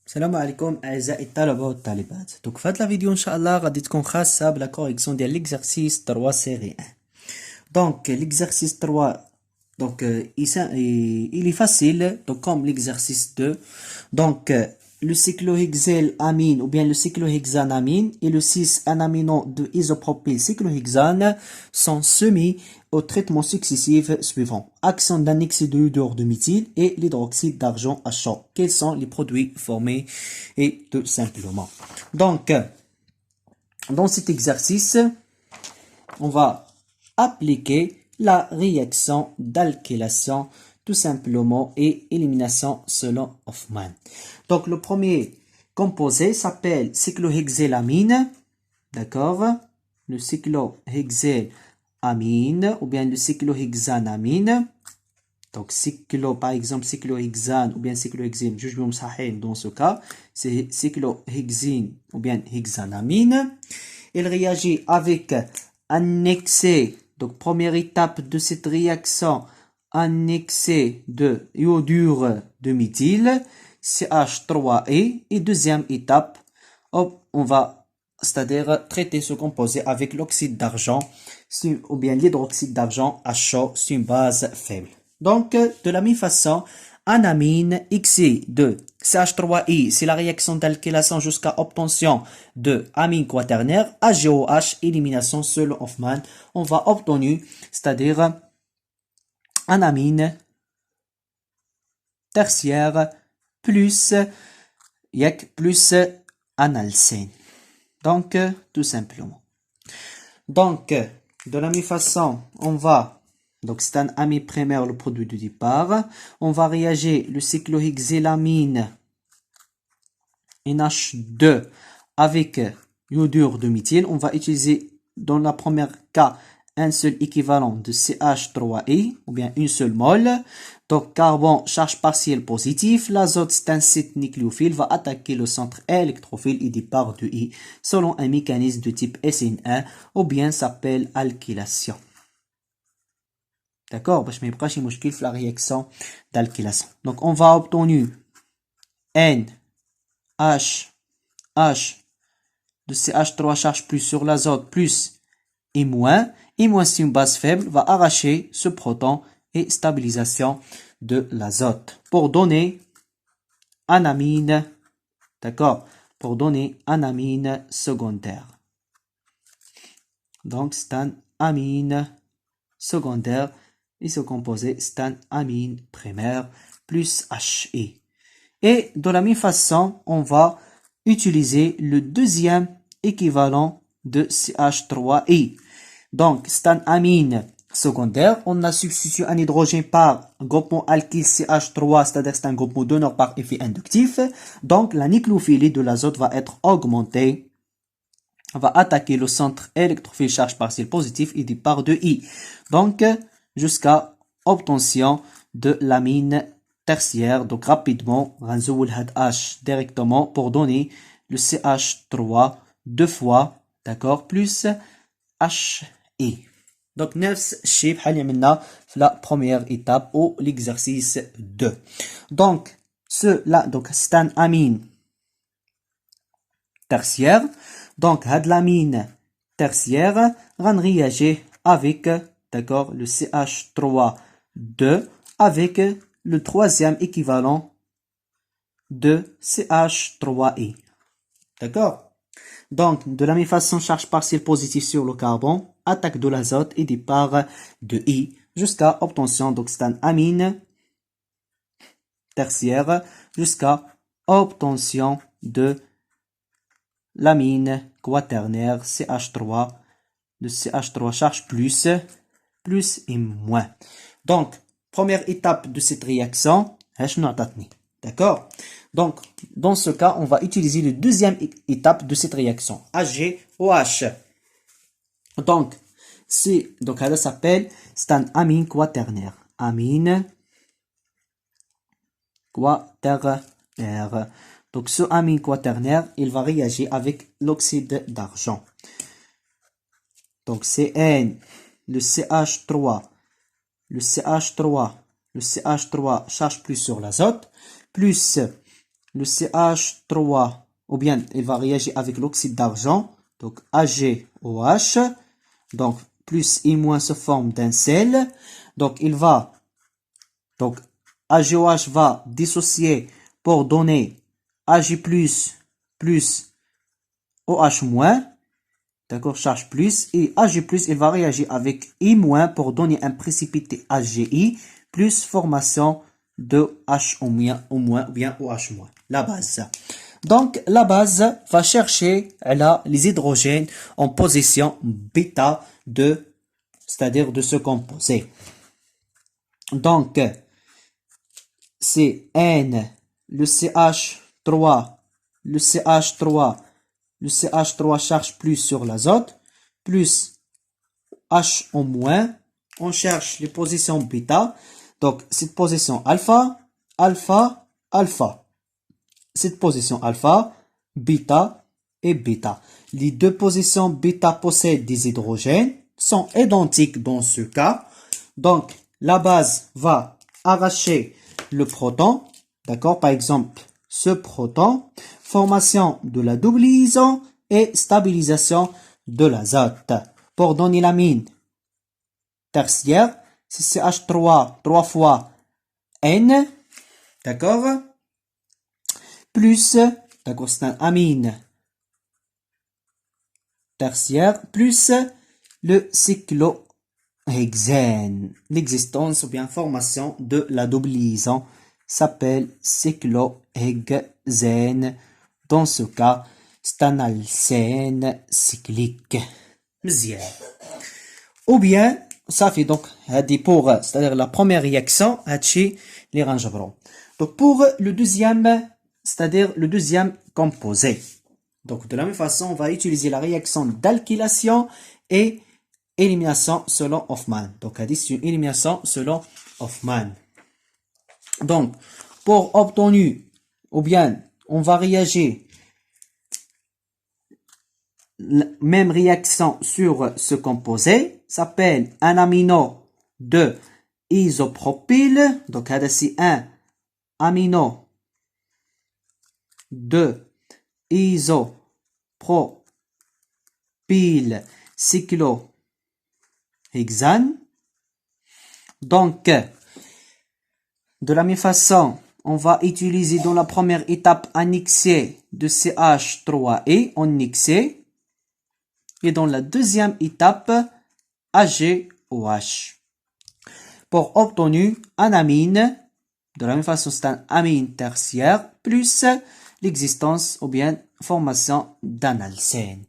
السلام عليكم أعزائي الطلبة والطالبات. Donc في هاد لا فيديو إن شاء الله غادي تكون خاصة بلا كوريكسيون ديال l'exercice 3 série 1. Donc l'exercice 3 il est facile donc comme l'exercice 2. Donc le cyclohexylamine ou bien le cyclohexanamine et le 6-anamino de isopropyl cyclohexane sont soumis au traitement successif suivant. Action d'annexe de iodure de méthyle et l'hydroxyde d'argent à chaud. Quels sont les produits formés? Et tout simplement. Donc, dans cet exercice, on va appliquer la réaction d'alkylation tout simplement et élimination selon Hofmann. Donc le premier composé s'appelle cyclohexylamine, d'accord? Le cyclohexylamine ou bien le cyclohexanamine. Donc par exemple cyclohexane ou bien cyclohexine, juge dans ce cas, c'est cyclohexine ou bien hexanamine. Il réagit avec annexé. Donc première étape de cette réaction, annexé de iodure de méthyle, CH3E, et deuxième étape, on va, c'est-à-dire traiter ce composé avec l'oxyde d'argent ou bien l'hydroxyde d'argent à chaud sur une base faible. Donc, de la même façon, anamine XI de CH3I, c'est la réaction d'alkylation jusqu'à obtention de amine quaternaire, AgOH, élimination selon Hofmann, on va obtenir, c'est-à-dire anamine tertiaire plus analcène. Donc, tout simplement. Donc, de la même façon, on va, donc c'est un amine primaire, le produit de départ. On va réagir le cyclohexylamine NH2 avec iodure de méthyle. On va utiliser dans la première cas un seul équivalent de CH3E ou bien une seule mole. Donc carbone charge partielle positive. L'azote c'est un site nucléophile va attaquer le centre électrophile et départ de I selon un mécanisme de type SN1 ou bien s'appelle alkylation. D'accord? باش ما يبقاش مشكل في la réaction d'alkylation. Donc on va obtenir NH de CH3 charge plus sur l'azote plus et moins c'est une base faible, va arracher ce proton et stabilisation de l'azote pour donner anamine, d'accord, pour donner anamine secondaire. Donc c'est un amine secondaire et ce composé c'est un amine primaire plus HE. Et de la même façon, on va utiliser le deuxième équivalent de CH3I. Donc, c'est un amine secondaire. On a substitué un hydrogène par un groupement alkyle CH3, c'est-à-dire c'est un groupement donneur par effet inductif. Donc, la nucléophilie de l'azote va être augmentée, va attaquer le centre électrophile charge partielle positive et départ de I. Donc, jusqu'à obtention de l'amine tertiaire. Donc, rapidement, on va H directement pour donner le CH3 deux fois, d'accord, plus HE. Donc, نفس الشيء بحال اللي عملنا في la première étape ou l'exercice 2. Donc, cela, donc, c'est un amine tertiaire. Donc, had l'amine tertiaire, on réagit avec, d'accord, le CH3 avec le troisième équivalent de CH3I. D'accord? Donc, de la même façon, charge partielle positive sur le carbone, attaque de l'azote et départ de I jusqu'à obtention. Donc, c'est un amine tertiaire jusqu'à obtention de l'amine quaternaire CH3. Le CH3 charge plus et moins. Donc, première étape de cette réaction, d'accord? Donc, dans ce cas, on va utiliser la deuxième étape de cette réaction, AgOH. Donc, ça s'appelle, c'est un amine quaternaire. Amine quaternaire. Donc, ce amine quaternaire, il va réagir avec l'oxyde d'argent. Donc, CN, le CH3 charge plus sur l'azote, plus le CH3, ou bien il va réagir avec l'oxyde d'argent, donc AgOH, donc plus I- se forme d'un sel, donc il va, donc AgOH va dissocier pour donner Ag+, plus OH-, d'accord, charge plus, et Ag+, il va réagir avec I- pour donner un précipité AgI, plus formation de H au moins, ou bien OH-, la base. Donc, la base va chercher là, les hydrogènes en position bêta c'est-à-dire de ce composé. Donc, c'est N, le CH3, le CH3, le CH3 charge plus sur l'azote, plus H en moins, on cherche les positions bêta, donc cette position alpha, alpha, alpha. Cette position alpha, bêta et bêta. Les deux positions bêta possèdent des hydrogènes, sont identiques dans ce cas. Donc, la base va arracher le proton, d'accord, par exemple, ce proton, formation de la double liaison et stabilisation de l'azote. Pour donner l'amine tertiaire, c'est CH3 3 fois N, d'accord, plus, d'accord, c'est un amine tertiaire, plus le cyclohexène. L'existence ou bien formation de la double liaison s'appelle cyclohexène. Dans ce cas, c'est un alcène cyclique. مزيان. Ou bien, ça fait donc, pour, c'est-à-dire la première réaction, les rangebrons. Donc, pour le deuxième, c'est-à-dire le deuxième composé. Donc, de la même façon, on va utiliser la réaction d'alkylation et élimination selon Hofmann. Donc, c'est une élimination selon Hofmann. Donc, pour obtenir, ou bien, on va réagir la même réaction sur ce composé, s'appelle un amino de isopropyl. Donc, c'est un amino de isopropyl cyclohexane. Donc, de la même façon, on va utiliser dans la première étape un excès de CH3E en excès. Et dans la deuxième étape, AgOH. Pour obtenir un amine, de la même façon, c'est un amine tertiaire, plus l'existence ou bien formation d'un alcène.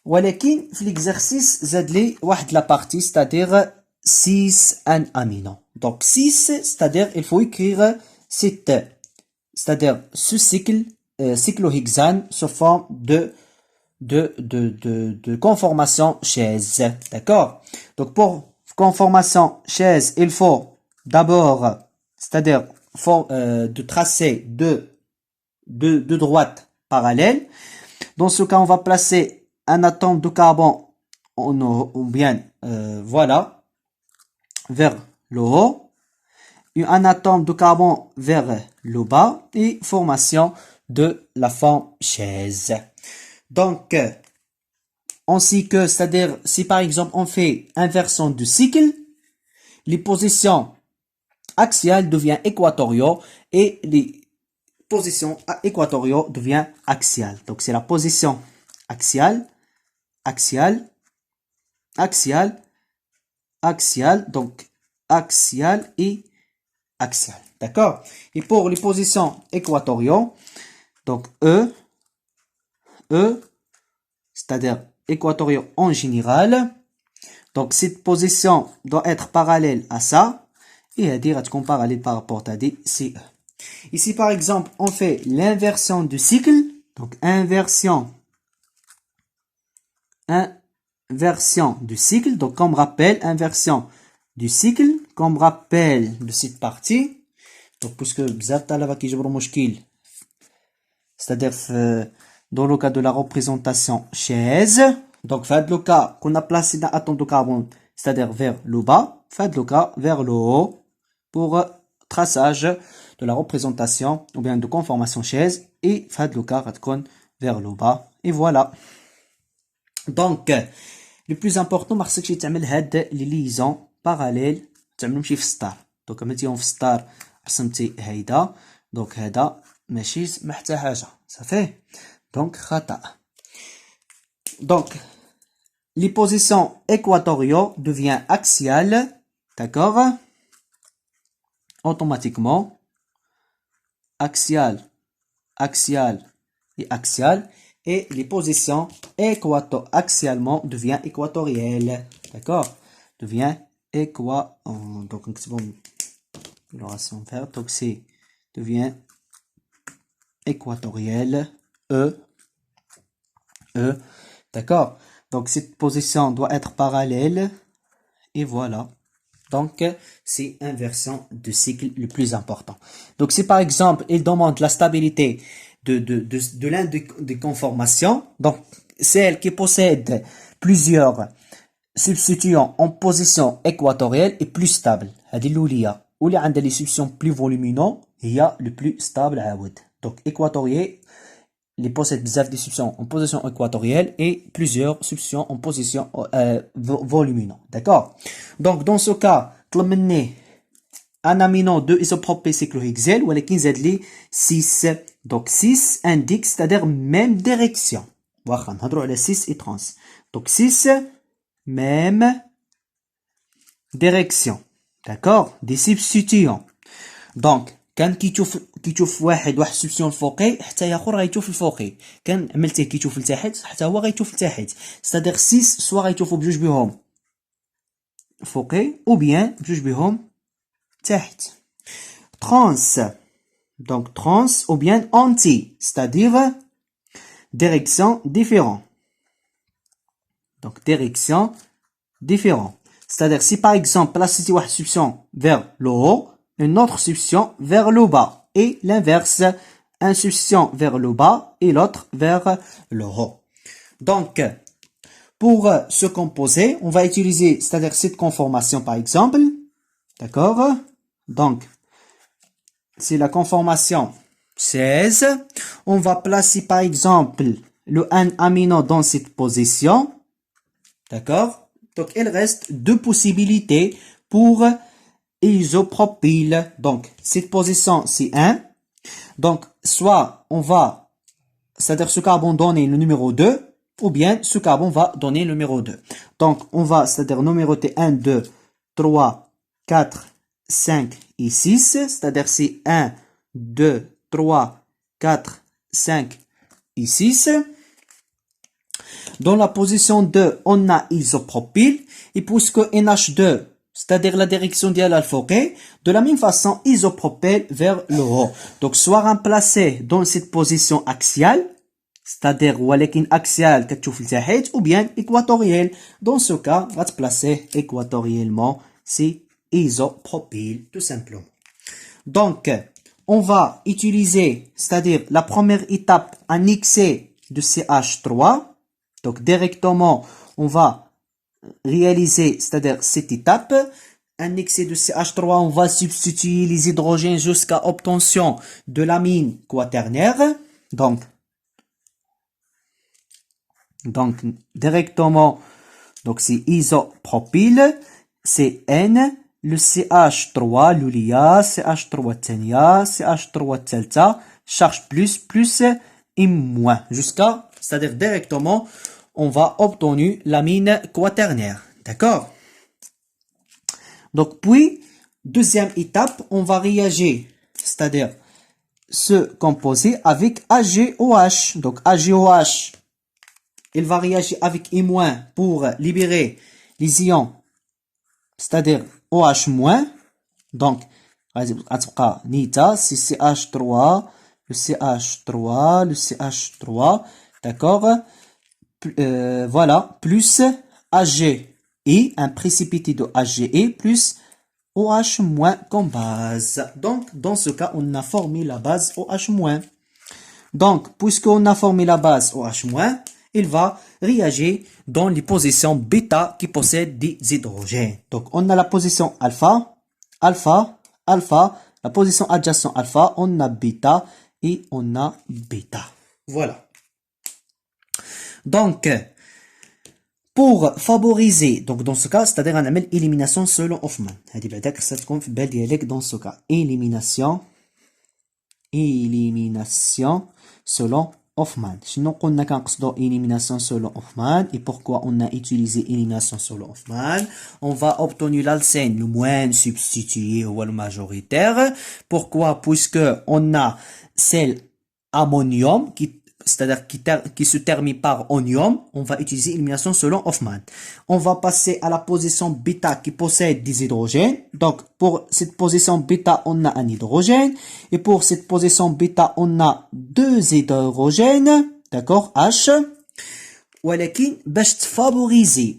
ولكن في l'exercice زاد لي واحد la partie, c'est-à-dire 6 un amino. Donc 6, c'est-à-dire il faut écrire cette, c'est-à-dire ce cyclohexane sous forme de conformation chaise. D'accord? Donc pour conformation chaise, il faut d'abord, c'est-à-dire de tracer deux droites parallèles. Dans ce cas, on va placer un atome de carbone ou bien voilà vers le haut, et un atome de carbone vers le bas et formation de la forme chaise. Donc, on sait que, c'est-à-dire, si par exemple on fait inversion du cycle, les positions axiales deviennent équatoriaux et les positions équatoriaux deviennent axiales. Donc, c'est la position axiale, axiale, axiale, axiale, donc axiale et axiale. D'accord? Et pour les positions équatoriaux, donc E, c'est-à-dire équatoriaux en général. Donc, cette position doit être parallèle à ça. Et à dire à parallèle par rapport à DCE. Ici, par exemple, on fait l'inversion du cycle. Donc, inversion du cycle. Donc, comme rappel, inversion du cycle. Comme rappel de cette partie. Donc, puisque c'est-à-dire dans le cas de la représentation chaise. Donc, faites le cas qu'on a placé un atome de carbone, c'est-à-dire vers le bas. Faites le cas vers le haut pour traçage de la représentation ou bien de conformation chaise et fad le cas vers le bas et voilà. Donc le plus important marque que تعمل هاد les liaisons parallèles تعملهم شي في السطر. دونك عملتيهم في السطر رسمتي هيدا دونك هذا ماشي سمح حتى حاجه صافي دونك خطأ. Donc les positions équatoriaux devient axial, d'accord, automatiquement axial, axial et axial, et les positions axialement devient équatoriel, d'accord, devient donc donc c'est devient équatoriel, d'accord. Donc cette position doit être parallèle et voilà. Donc c'est inversion de cycle le plus important. Donc si par exemple il demande la stabilité de l'un des conformations, donc celle qui possède plusieurs substituants en position équatorielle est plus stable. هذه الأولية واللي عندها les substituants plus volumineux هي le plus stable عاود. Donc équatoriel les possède des substitutions en position équatorielle et plusieurs substitutions en position volumineux. D'accord? Donc, dans ce cas, un amino de isopropyl cyclohexyl ou les 15 adli 6. Donc, 6 indique, c'est-à-dire même direction. Voilà, on a 6 et trans. Donc, 6, même direction. D'accord? Des substituants. Donc, كان كيشوف واحد السبسيون الفوقي حتى اخر غيشوف الفوقي كان عملتيه كيشوف لتحت حتى هو غيشوف لتحت ستادير 6 سوا غيشوفوا بجوج بهم فوقي او بيان بجوج بهم تحت trans donc trans ou bien anti c'est-à-dire direction différente donc direction différente c'est-à-dire si par exemple placez واحد substitution vers le haut une autre substitution vers le bas et l'inverse, un substitution vers le bas et l'autre vers le haut. Donc, pour ce composé, on va utiliser, c'est-à-dire cette conformation par exemple, d'accord? Donc, c'est la conformation 16. On va placer par exemple le N-amino dans cette position, d'accord? Donc, il reste deux possibilités pour isopropyl. Donc, cette position, c'est 1. Donc, soit on va, c'est-à-dire ce carbone donner le numéro 2, ou bien ce carbone va donner le numéro 2. Donc, on va, c'est-à-dire numéroter 1, 2, 3, 4, 5 et 6. C'est-à-dire c'est 1, 2, 3, 4, 5 et 6. Dans la position 2, on a isopropyl. Et puisque NH2, c'est-à-dire la direction d'Al al-Fouqi, de la même façon, isopropyl vers le haut. Donc, soit remplacé dans cette position axiale, c'est-à-dire, ولكن axiale, كتشوف لتحت, ou bien équatorielle. Dans ce cas, on va te placer équatoriellement, c'est isopropyl, tout simplement. Donc, on va utiliser, c'est-à-dire, la première étape annexée de CH3. Donc, directement, on va réaliser, c'est-à-dire cette étape, annexé de CH3, on va substituer les hydrogènes jusqu'à obtention de l'amine quaternaire. Donc directement, donc c'est isopropyl, c'est N, le CH3, l'ulia, CH3 الثانية, CH3 الثالثة, charge plus et moins, jusqu'à, c'est-à-dire directement, on va obtenir l'amine quaternaire. D'accord? Donc, puis, deuxième étape, on va réagir, c'est-à-dire ce composé avec AgOH. Donc, AgOH, il va réagir avec I- pour libérer les ions, c'est-à-dire OH-. Donc, Nita, c'est CH3, le CH3, le CH3, d'accord? Voilà, plus AgI, un précipité de AgI, plus OH- comme base. Donc, dans ce cas, on a formé la base OH-. Donc, puisqu'on a formé la base OH-, il va réagir dans les positions bêta qui possèdent des hydrogènes. Donc, on a la position alpha, alpha, alpha, la position adjacente alpha, on a bêta et on a bêta. Voilà. Donc, pour favoriser, donc dans ce cas, c'est-à-dire on appelle élimination selon Hoffman. Dans ce cas, élimination selon Hoffman. Sinon, on a qu'un élimination selon Hoffman. Et pourquoi on a utilisé élimination selon Hoffman? On va obtenir l'alcène le moins substitué ou le majoritaire. Pourquoi? Puisque on a celle ammonium c'est-à-dire qui se termine par onium, on va utiliser élimination selon Hoffman. On va passer à la position bêta qui possède des hydrogènes. Donc, pour cette position bêta, on a un hydrogène. Et pour cette position bêta, on a deux hydrogènes. D'accord? H.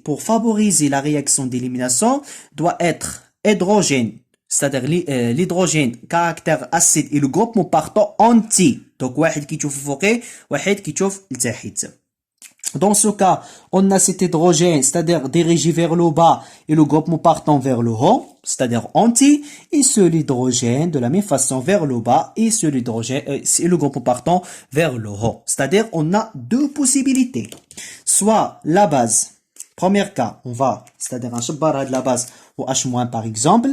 Pour favoriser la réaction d'élimination, doit être hydrogène. C'est-à-dire l'hydrogène caractère acide et le groupement partant anti. Donc, واحد كيشوف فوقيه واحد كيشوف لتحت. Dans ce cas, on a cet hydrogène, c'est-à-dire dirigé vers le bas et le groupement partant vers le haut, c'est-à-dire anti, et seul hydrogène de la même façon vers le bas et seul hydrogène et le groupement partant vers le haut. C'est-à-dire on a deux possibilités. Soit la base, premier cas, on va, c'est-à-dire un chabara de la base au H- par exemple,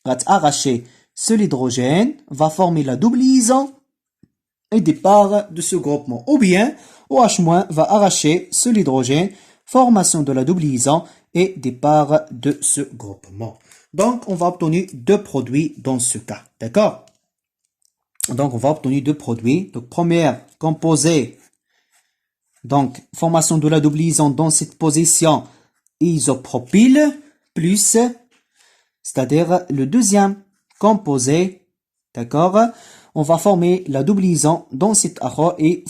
va arracher seul hydrogène, va former la double liaison et départ de ce groupement. Ou bien, OH- va arracher seul hydrogène, formation de la double liaison et départ de ce groupement. Donc, on va obtenir deux produits dans ce cas. D'accord? Donc, on va obtenir deux produits. Donc, première, composé. Donc, formation de la double liaison dans cette position isopropyl plus, c'est-à-dire le deuxième composé, d'accord, on va former la double liaison dans cette arro et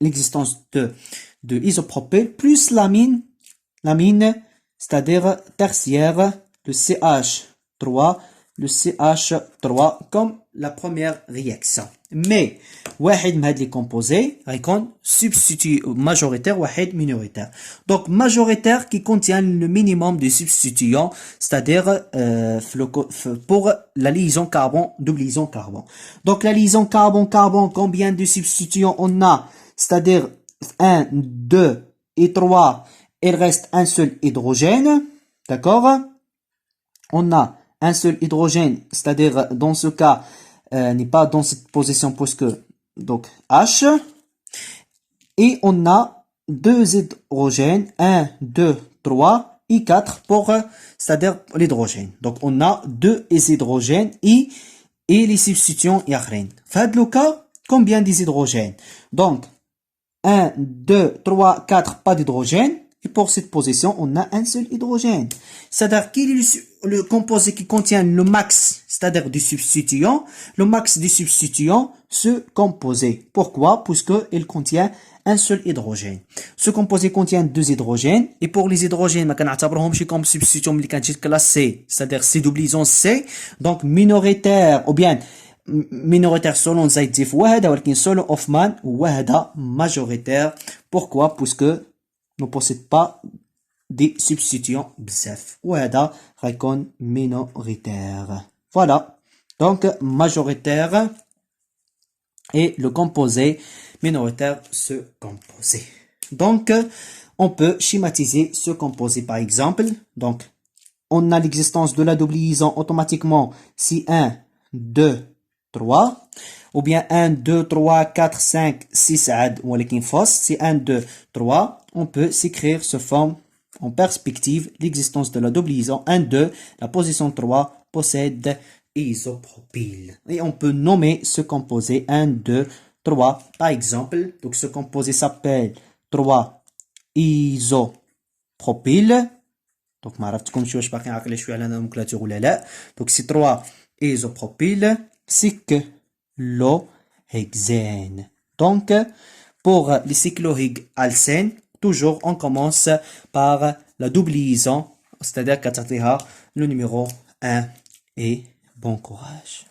l'existence de isopropyl plus l'amine, c'est-à-dire tertiaire, le CH3, comme la première réaction. Mais, واحد من هاد les composés هيكون substitut majoritaire واحد minoritaire. Donc, majoritaire qui contient le minimum de substituants, c'est-à-dire pour la liaison carbone, double liaison carbone. Donc, la liaison carbone-carbone, combien de substituants on a? C'est-à-dire 1, 2 et 3, il reste un seul hydrogène. D'accord? On a un seul hydrogène, c'est-à-dire dans ce cas, n'est pas dans cette position puisque donc H, et on a deux hydrogènes, 1, 2, 3 et 4 pour, c'est-à-dire l'hydrogène. Donc on a deux hydrogènes et les substituants ياخرين. Fait le cas, combien d'hydrogènes? Donc 1, 2, 3, 4 pas d'hydrogène. Et pour cette position, on a un seul hydrogène. C'est-à-dire qu'il est le composé qui contient le max, c'est-à-dire du substituant, le max du substituant, ce composé. Pourquoi? Puisqu'il contient un seul hydrogène. Ce composé contient deux hydrogènes. Et pour les hydrogènes, on ne comme substituant, mais classe C, c'est-à-dire C double liaison C, donc minoritaire, ou bien minoritaire selon Zaïdif, ou selon Hoffman, ou majoritaire. Pourquoi? Puisque ne possède pas des substituants bzef. Ou récon minoritaire. Voilà. Donc, majoritaire et le composé minoritaire, ce composé. Donc, on peut schématiser ce composé par exemple. Donc, on a l'existence de la double liaison automatiquement si 1, 2, 3. Ou bien 1, 2, 3, 4, 5, 6 عاد ولكن فاص. Si 1, 2, 3, on peut s'écrire ce forme en perspective l'existence de la double liaison 1, 2, la position 3 possède isopropyl. Et on peut nommer ce composé 1, 2, 3 par exemple. Donc ce composé s'appelle 3 isopropyl. Donc ما عرفتكمش واش باقي عاقله شويه على النومنكلاتور ولا لا. Donc c'est 3 isopropyl cyclohexène. Donc pour les cyclohexènes, toujours on commence par la double liaison, c'est-à-dire qu'à le numéro 1 et bon courage.